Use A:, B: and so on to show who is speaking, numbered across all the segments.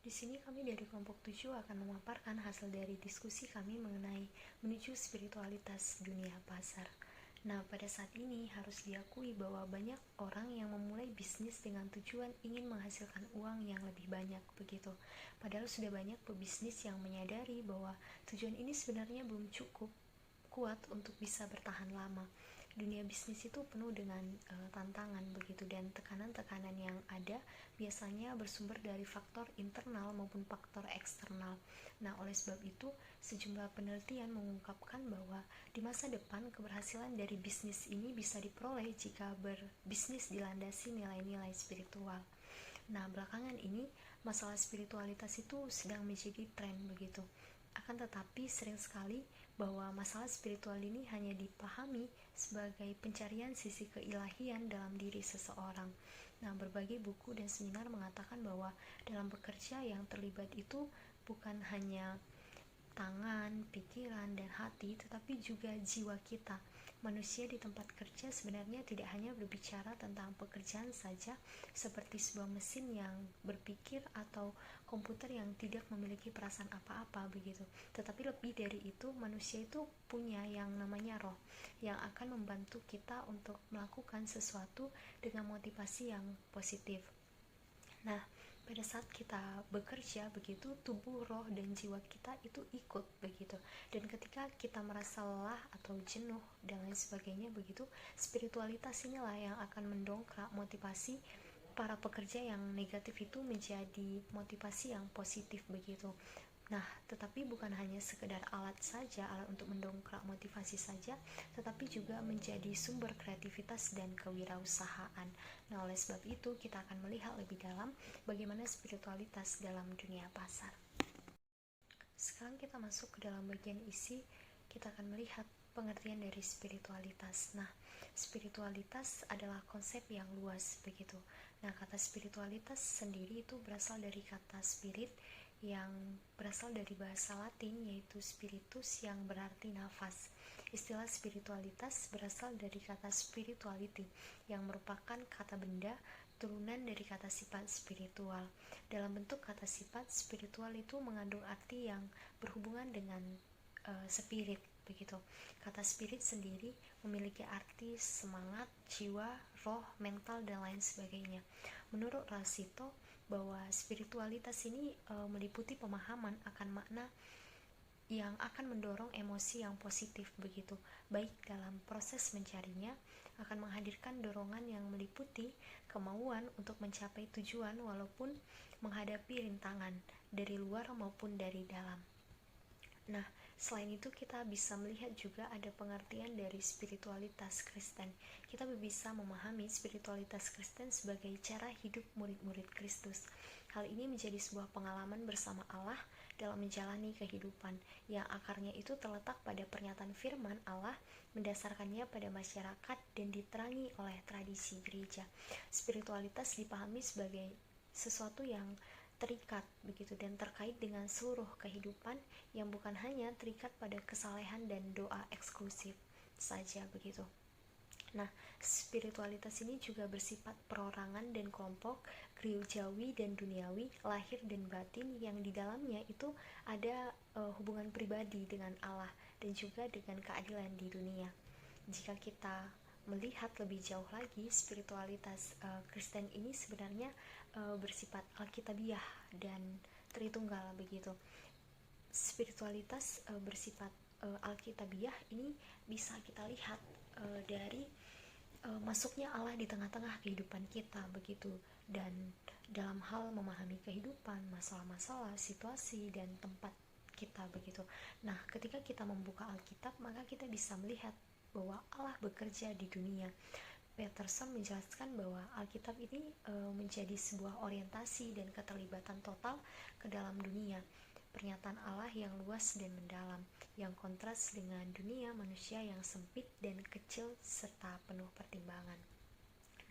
A: Di sini kami dari kelompok 7 akan memaparkan hasil dari diskusi kami mengenai menuju spiritualitas dunia pasar. Nah, pada saat ini harus diakui bahwa banyak orang yang memulai bisnis dengan tujuan ingin menghasilkan uang yang lebih banyak begitu. Padahal sudah banyak pebisnis yang menyadari bahwa tujuan ini sebenarnya belum cukup kuat untuk bisa bertahan lama. Dunia bisnis itu penuh dengan tantangan begitu, dan tekanan-tekanan yang ada biasanya bersumber dari faktor internal maupun faktor eksternal. Nah, oleh sebab itu sejumlah penelitian mengungkapkan bahwa di masa depan keberhasilan dari bisnis ini bisa diperoleh jika berbisnis dilandasi nilai-nilai spiritual. Nah, belakangan ini masalah spiritualitas itu sedang menjadi tren begitu. Akan tetapi sering sekali bahwa masalah spiritual ini hanya dipahami sebagai pencarian sisi keilahian dalam diri seseorang. Nah, berbagai buku dan seminar mengatakan bahwa dalam bekerja yang terlibat itu bukan hanya tangan, pikiran, dan hati, tetapi juga jiwa kita. Manusia di tempat kerja sebenarnya tidak hanya berbicara tentang pekerjaan saja, seperti sebuah mesin yang berpikir atau komputer yang tidak memiliki perasaan apa-apa begitu. Tetapi lebih dari itu, manusia itu punya yang namanya roh, yang akan membantu kita untuk melakukan sesuatu dengan motivasi yang positif. Nah, pada saat kita bekerja begitu, tubuh, roh, dan jiwa kita itu ikut begitu. Dan ketika kita merasa lelah atau jenuh dan lain sebagainya begitu, spiritualitas inilah yang akan mendongkrak motivasi para pekerja yang negatif itu menjadi motivasi yang positif begitu. Nah, tetapi bukan hanya sekedar alat saja, alat untuk mendongkrak motivasi saja, tetapi juga menjadi sumber kreativitas dan kewirausahaan. Nah, oleh sebab itu kita akan melihat lebih dalam bagaimana spiritualitas dalam dunia pasar. Sekarang kita masuk ke dalam bagian isi, kita akan melihat pengertian dari spiritualitas. Nah, spiritualitas adalah konsep yang luas begitu. Nah, kata spiritualitas sendiri itu berasal dari kata spirit yang berasal dari bahasa Latin, yaitu spiritus, yang berarti nafas. Istilah spiritualitas berasal dari kata spirituality yang merupakan kata benda turunan dari kata sifat spiritual. Dalam bentuk kata sifat, spiritual itu mengandung arti yang berhubungan dengan spirit begitu. Kata spirit sendiri memiliki arti semangat, jiwa, roh, mental, dan lain sebagainya. Menurut Rasito, bahwa spiritualitas ini meliputi pemahaman akan makna yang akan mendorong emosi yang positif begitu, baik dalam proses mencarinya, akan menghadirkan dorongan yang meliputi kemauan untuk mencapai tujuan walaupun menghadapi rintangan dari luar maupun dari dalam. Nah, selain itu kita bisa melihat juga ada pengertian dari spiritualitas Kristen. Kita bisa memahami spiritualitas Kristen sebagai cara hidup murid-murid Kristus. Hal ini menjadi sebuah pengalaman bersama Allah dalam menjalani kehidupan, yang akarnya itu terletak pada pernyataan firman Allah, mendasarkannya pada masyarakat dan diterangi oleh tradisi gereja. Spiritualitas dipahami sebagai sesuatu yang terikat begitu dan terkait dengan seluruh kehidupan, yang bukan hanya terikat pada kesalehan dan doa eksklusif saja begitu. Nah, spiritualitas ini juga bersifat perorangan dan kelompok, gerejawi dan duniawi, lahir dan batin, yang di dalamnya itu ada hubungan pribadi dengan Allah dan juga dengan keadilan di dunia. Jika kita melihat lebih jauh lagi, spiritualitas Kristen ini sebenarnya bersifat alkitabiah dan tritunggal begitu. Spiritualitas bersifat alkitabiah ini bisa kita lihat dari masuknya Allah di tengah-tengah kehidupan kita begitu, dan dalam hal memahami kehidupan, masalah-masalah, situasi, dan tempat kita begitu. Nah, ketika kita membuka Alkitab, maka kita bisa melihat bahwa Allah bekerja di dunia. Peterson menjelaskan bahwa Alkitab ini menjadi sebuah orientasi dan keterlibatan total ke dalam dunia, pernyataan Allah yang luas dan mendalam, yang kontras dengan dunia manusia yang sempit dan kecil serta penuh pertimbangan.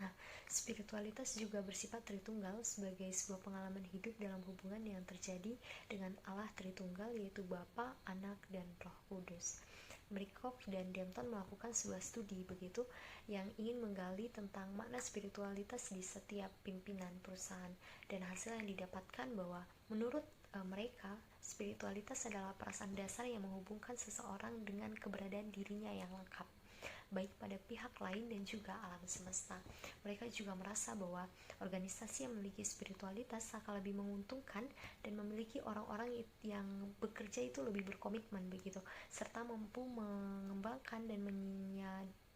A: Nah, spiritualitas juga bersifat Tritunggal sebagai sebuah pengalaman hidup dalam hubungan yang terjadi dengan Allah Tritunggal, yaitu Bapa, Anak, dan Roh Kudus. Mrikoff dan Denton melakukan sebuah studi begitu yang ingin menggali tentang makna spiritualitas di setiap pimpinan perusahaan, dan hasil yang didapatkan bahwa menurut mereka spiritualitas adalah perasaan dasar yang menghubungkan seseorang dengan keberadaan dirinya yang lengkap, baik pada pihak lain dan juga alam semesta. Mereka juga merasa bahwa organisasi yang memiliki spiritualitas akan lebih menguntungkan dan memiliki orang-orang yang bekerja itu lebih berkomitmen begitu, serta mampu mengembangkan dan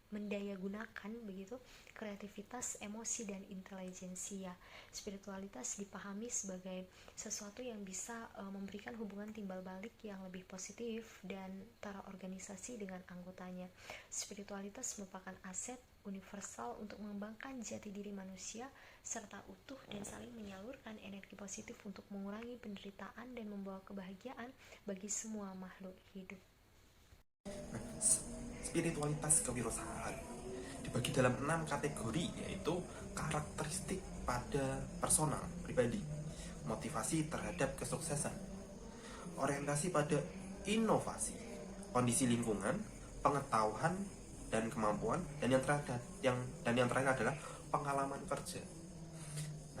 A: mendayagunakan begitu kreativitas, emosi, dan intelijensia. Spiritualitas dipahami sebagai sesuatu yang bisa memberikan hubungan timbal balik yang lebih positif dan antara organisasi dengan anggotanya. Spiritualitas merupakan aset universal untuk mengembangkan jati diri manusia serta utuh dan saling menyalurkan energi positif untuk mengurangi penderitaan dan membawa kebahagiaan bagi semua makhluk hidup.
B: Spiritualitas kewirausahaan dibagi dalam 6 kategori, yaitu karakteristik pada personal pribadi, motivasi terhadap kesuksesan, orientasi pada inovasi, kondisi lingkungan, pengetahuan dan kemampuan, dan yang terakhir adalah pengalaman kerja.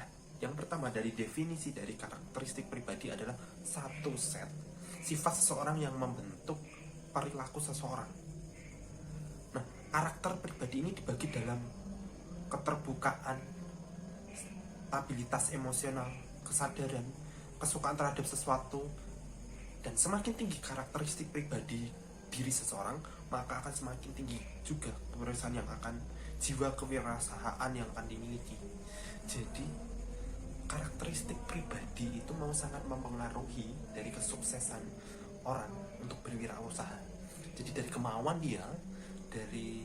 B: Nah, yang pertama dari definisi dari karakteristik pribadi adalah satu set sifat seseorang yang membentuk perilaku seseorang. Nah, karakter pribadi ini dibagi dalam keterbukaan, stabilitas emosional, kesadaran, kesukaan terhadap sesuatu, dan semakin tinggi karakteristik pribadi diri seseorang, maka akan semakin tinggi juga kewirausahaan yang akan jiwa kewirausahaan yang akan dimiliki. Jadi karakteristik pribadi itu mau sangat mempengaruhi dari kesuksesan orang untuk berwirausaha. Jadi dari kemauan dia, dari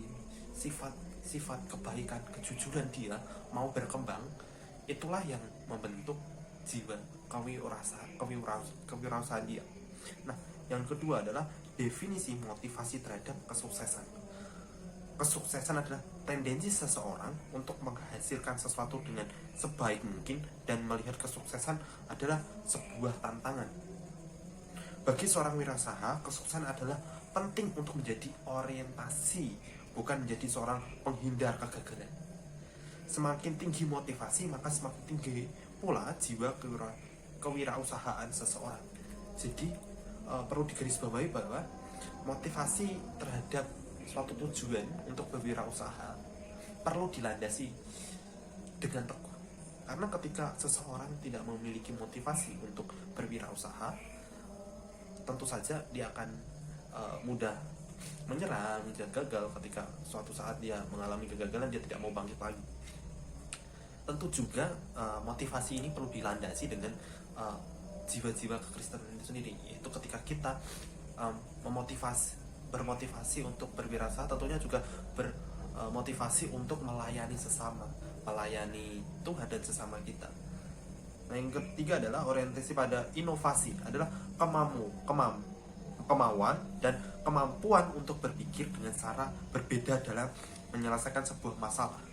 B: sifat kebaikan, kejujuran dia mau berkembang, itulah yang membentuk jiwa kewirausahaan dia. Nah, yang kedua adalah definisi motivasi terhadap kesuksesan. Kesuksesan adalah tendensi seseorang untuk menghasilkan sesuatu dengan sebaik mungkin dan melihat kesuksesan adalah sebuah tantangan. Bagi seorang wirausaha, kesuksesan adalah penting untuk menjadi orientasi, bukan menjadi seorang penghindar kegagalan. Semakin tinggi motivasi, maka semakin tinggi pula jiwa kewirausahaan seseorang. Jadi perlu digarisbawahi bahwa motivasi terhadap suatu tujuan untuk berwirausaha perlu dilandasi dengan teguh. Karena ketika seseorang tidak memiliki motivasi untuk berwirausaha, tentu saja dia akan mudah menyerah, mudah gagal. Ketika suatu saat dia mengalami kegagalan, dia tidak mau bangkit lagi. Tentu juga motivasi ini perlu dilandasi dengan jiwa-jiwa kekristenan itu sendiri, yaitu ketika kita bermotivasi untuk berwirausaha, tentunya juga bermotivasi untuk melayani sesama, melayani Tuhan dan sesama kita. Nah, yang ketiga adalah orientasi pada inovasi, adalah kemauan dan kemampuan untuk berpikir dengan cara berbeda dalam menyelesaikan sebuah masalah.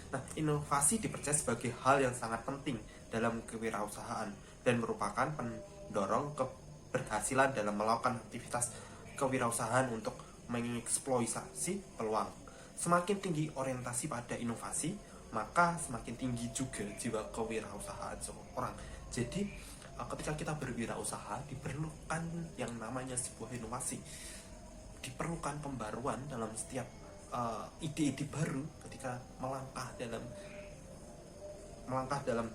B: Nah, inovasi dipercaya sebagai hal yang sangat penting dalam kewirausahaan dan merupakan pendorong keberhasilan dalam melakukan aktivitas kewirausahaan untuk mengeksploitasi peluang. Semakin tinggi orientasi pada inovasi, maka semakin tinggi juga jiwa kewirausahaan seorang. Jadi ketika kita berwirausaha, diperlukan yang namanya sebuah inovasi, diperlukan pembaruan dalam setiap ide-ide baru ketika melangkah dalam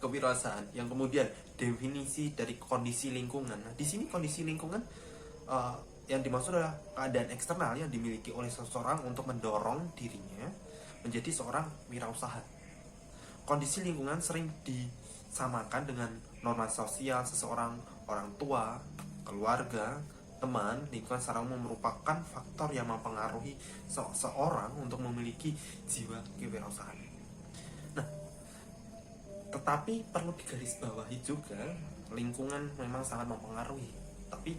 B: kewirausahaan. Yang kemudian definisi dari kondisi lingkungan. Nah, di sini kondisi lingkungan yang dimaksud adalah keadaan eksternal yang dimiliki oleh seseorang untuk mendorong dirinya menjadi seorang wirausaha. Kondisi lingkungan sering disamakan dengan norma sosial seseorang, orang tua, keluarga, teman. Lingkungan secara umum merupakan faktor yang mempengaruhi seseorang untuk memiliki jiwa kewirausahaan. Nah, tetapi perlu digarisbawahi juga, lingkungan memang sangat mempengaruhi, tapi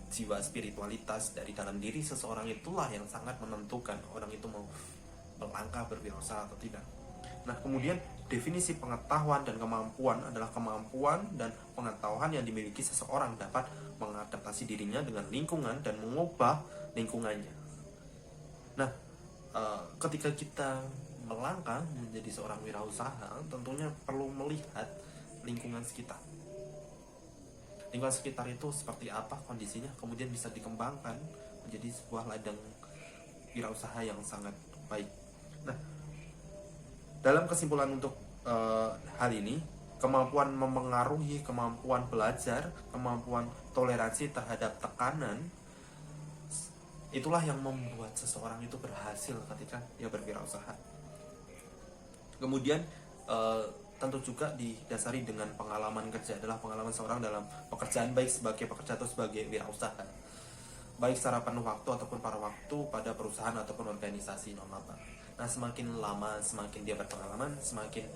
B: jiwa spiritualitas dari dalam diri seseorang itulah yang sangat menentukan orang itu mau melangkah berwirausaha atau tidak. Nah, kemudian definisi pengetahuan dan kemampuan adalah kemampuan dan pengetahuan yang dimiliki seseorang dapat mengadaptasi dirinya dengan lingkungan dan mengubah lingkungannya. Nah, ketika kita melangkah menjadi seorang wirausaha, tentunya perlu melihat lingkungan sekitar. Lingkungan sekitar itu seperti apa kondisinya, kemudian bisa dikembangkan menjadi sebuah ladang wirausaha yang sangat baik. Nah, dalam kesimpulan untuk hal ini, kemampuan memengaruhi, kemampuan belajar, kemampuan toleransi terhadap tekanan, itulah yang membuat seseorang itu berhasil ketika dia berwirausaha. Kemudian tentu juga didasari dengan pengalaman kerja, adalah pengalaman seorang dalam pekerjaan, baik sebagai pekerja atau sebagai wirausaha, baik secara penuh waktu ataupun paruh waktu pada perusahaan ataupun organisasi non-laba. Nah, semakin lama, semakin dia berpengalaman, semakin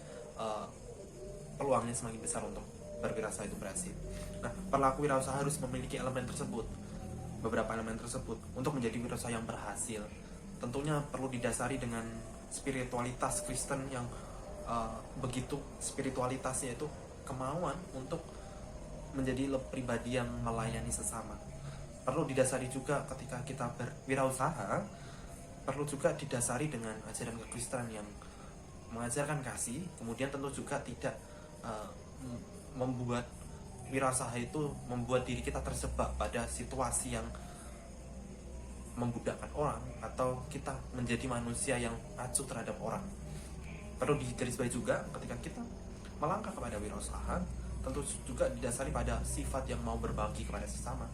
B: peluangnya semakin besar untuk berwirausaha itu berhasil. Nah, pelaku wirausaha harus memiliki elemen tersebut, beberapa elemen tersebut, untuk menjadi wirausaha yang berhasil. Tentunya perlu didasari dengan spiritualitas Kristen yang begitu spiritualitasnya itu kemauan untuk menjadi pribadi yang melayani sesama. Perlu didasari juga ketika kita berwirausaha, perlu juga didasari dengan ajaran kekristenan yang mengajarkan kasih. Kemudian tentu juga tidak membuat wirausaha itu membuat diri kita terjebak pada situasi yang membudakkan orang, atau kita menjadi manusia yang acuh terhadap orang. Perlu digarisbawahi juga ketika kita melangkah kepada wirausaha, tentu juga didasari pada sifat yang mau berbagi kepada sesama,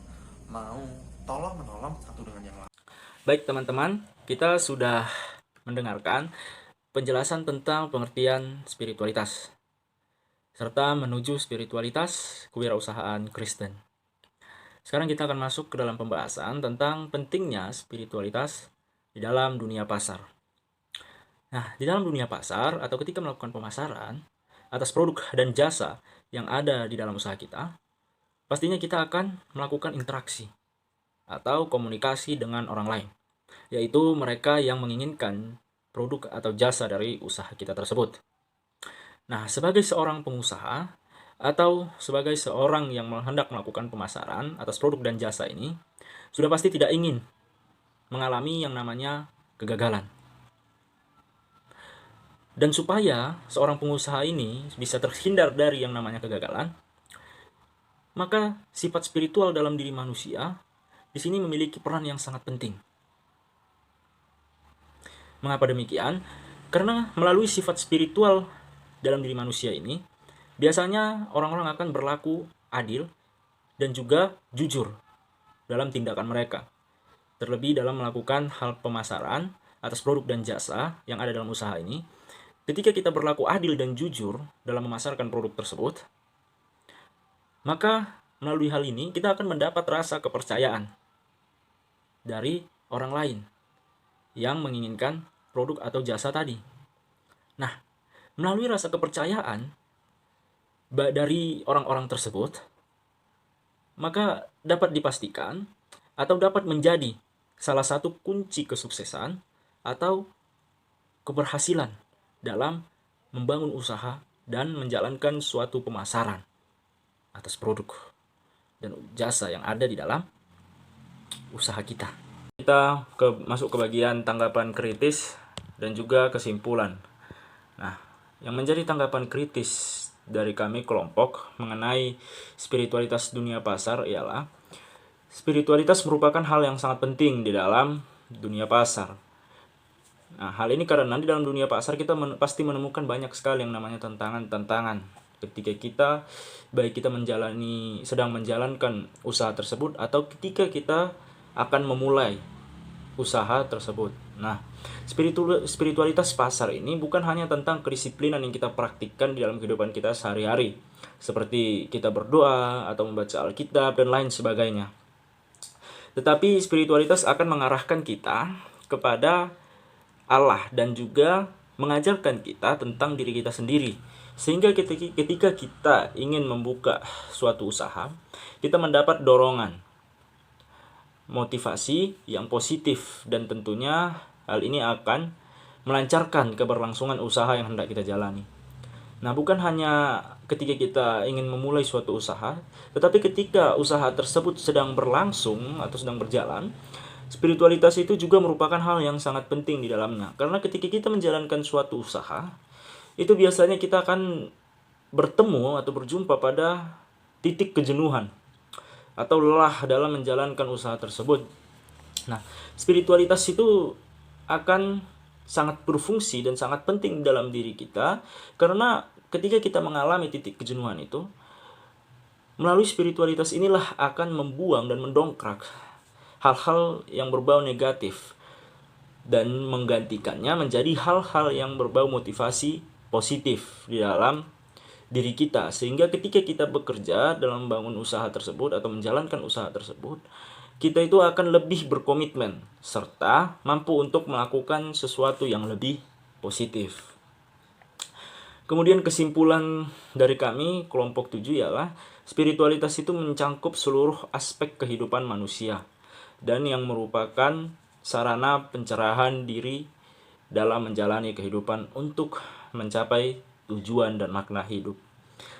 B: mau tolong menolong satu dengan yang lain.
C: Baik teman-teman, kita sudah mendengarkan penjelasan tentang pengertian spiritualitas serta menuju spiritualitas kewirausahaan Kristen. Sekarang kita akan masuk ke dalam pembahasan tentang pentingnya spiritualitas di dalam dunia pasar. Nah, di dalam dunia pasar atau ketika melakukan pemasaran atas produk dan jasa yang ada di dalam usaha kita, pastinya kita akan melakukan interaksi atau komunikasi dengan orang lain, yaitu mereka yang menginginkan produk atau jasa dari usaha kita tersebut. Nah, sebagai seorang pengusaha atau sebagai seorang yang hendak melakukan pemasaran atas produk dan jasa ini, sudah pasti tidak ingin mengalami yang namanya kegagalan. Dan supaya seorang pengusaha ini bisa terhindar dari yang namanya kegagalan, maka sifat spiritual dalam diri manusia di sini memiliki peran yang sangat penting. Mengapa demikian? Karena melalui sifat spiritual dalam diri manusia ini, biasanya orang-orang akan berlaku adil dan juga jujur dalam tindakan mereka. Terlebih dalam melakukan hal pemasaran atas produk dan jasa yang ada dalam usaha ini, ketika kita berlaku adil dan jujur dalam memasarkan produk tersebut, maka melalui hal ini kita akan mendapat rasa kepercayaan dari orang lain yang menginginkan produk atau jasa tadi. Nah, melalui rasa kepercayaan dari orang-orang tersebut, maka dapat dipastikan atau dapat menjadi salah satu kunci kesuksesan atau keberhasilan dalam membangun usaha dan menjalankan suatu pemasaran atas produk dan jasa yang ada di dalam usaha kita. Kita masuk ke bagian tanggapan kritis dan juga kesimpulan. Nah, yang menjadi tanggapan kritis dari kami kelompok mengenai spiritualitas dunia pasar ialah spiritualitas merupakan hal yang sangat penting di dalam dunia pasar. Nah, hal ini karena di dalam dunia pasar kita pasti menemukan banyak sekali yang namanya tantangan-tantangan ketika kita, baik kita sedang menjalankan usaha tersebut atau ketika kita akan memulai usaha tersebut. Nah, spiritualitas pasar ini bukan hanya tentang kedisiplinan yang kita praktikkan di dalam kehidupan kita sehari-hari, seperti kita berdoa atau membaca Alkitab dan lain sebagainya. Tetapi spiritualitas akan mengarahkan kita kepada Allah dan juga mengajarkan kita tentang diri kita sendiri. Sehingga ketika kita ingin membuka suatu usaha, kita mendapat dorongan, motivasi yang positif, dan tentunya hal ini akan melancarkan keberlangsungan usaha yang hendak kita jalani. Nah, bukan hanya ketika kita ingin memulai suatu usaha, tetapi ketika usaha tersebut sedang berlangsung atau sedang berjalan, spiritualitas itu juga merupakan hal yang sangat penting di dalamnya. Karena ketika kita menjalankan suatu usaha, itu biasanya kita akan bertemu atau berjumpa pada titik kejenuhan atau lelah dalam menjalankan usaha tersebut. Nah, spiritualitas itu akan sangat berfungsi dan sangat penting dalam diri kita, karena ketika kita mengalami titik kejenuhan itu, melalui spiritualitas inilah akan membuang dan mendongkrak hal-hal yang berbau negatif dan menggantikannya menjadi hal-hal yang berbau motivasi positif di dalam diri kita, sehingga ketika kita bekerja dalam membangun usaha tersebut atau menjalankan usaha tersebut, kita itu akan lebih berkomitmen serta mampu untuk melakukan sesuatu yang lebih positif. Kemudian kesimpulan dari kami kelompok 7 ialah spiritualitas itu mencangkup seluruh aspek kehidupan manusia dan yang merupakan sarana pencerahan diri dalam menjalani kehidupan untuk mencapai tujuan dan makna hidup.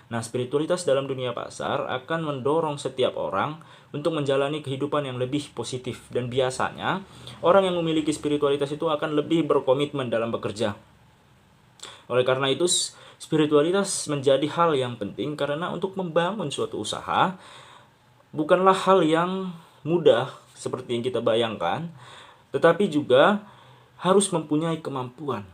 C: Nah, spiritualitas dalam dunia pasar akan mendorong setiap orang untuk menjalani kehidupan yang lebih positif, dan biasanya orang yang memiliki spiritualitas itu akan lebih berkomitmen dalam bekerja. Oleh karena itu, spiritualitas menjadi hal yang penting karena untuk membangun suatu usaha bukanlah hal yang mudah seperti yang kita bayangkan, tetapi juga harus mempunyai kemampuan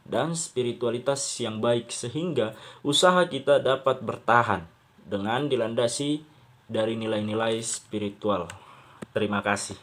C: dan spiritualitas yang baik sehingga usaha kita dapat bertahan dengan dilandasi dari nilai-nilai spiritual. Terima kasih.